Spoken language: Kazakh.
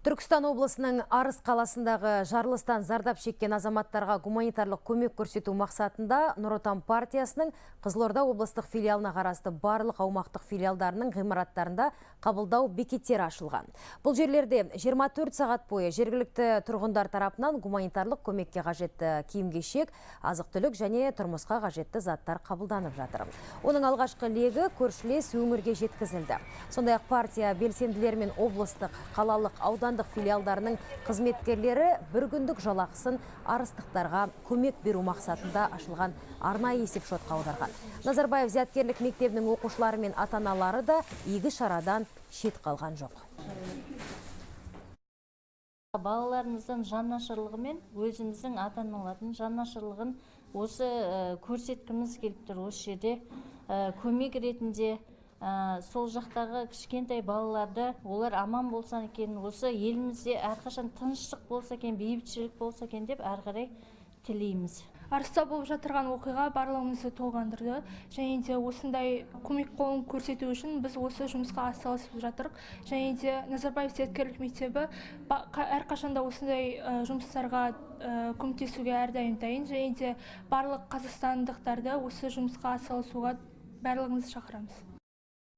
Түркістан облысының Арыс қаласындағы жарылыстан зардап шеккен азаматтарға гуманитарлық көмек көрсету мақсатында Нұр Отан партиясының Қызылорда облыстық филиалына қарасты барлық аумақтық филиалдарының ғимараттарында қабылдау бекеттері ашылған. Бұл жерлерде 24 сағат бойы жергілікті тұрғындар тарапынан гуманитарлық көмекке қажетті киім-кешек, азық-түлік және тұрмысқа қажетті заттар қабылданып жатыр. Оның алғашқы легі көршілес өңірге жеткізілді. Сондай-ақ партия белсенділер мен облыстық, қалалық, аудандық филиалдарының қызметкерлері бір күндік жалақысын арыстықтарға көмек беру мақсатында ашылған арнайы есепшотқа аударған. Назарбаев зияткерлік мектебінің оқушылары мен ата-аналары да игі шарадан шет қалған жоқ. Балаларымыздың жанашырлығы мен өзіміздің ата-аналардың жанашырлығын осы көрсеткіміз келіп тұр. Осы жерде көмек ретінде сол жақтағы кішкентай балаларды, олар аман болса екен, осы елімізде әрқашан тыныштық болса екен, бейбітшілік болса екен деп әрі қарай тілейміз. Арыста болып жатырған оқиға барлығымызды толғандырды. Және де осындай көмек қолын көрсету үшін біз осы жұмысқа атсалысып жатырық. Және де Назарбаев зияткерлік мектебі әрқашанда осындай жұмыстарға көмектесуге әрдайым дайын. Және де барлық қазақстандықтарды осы жұмысқа атсалысуға барлығымызды шақырамыз.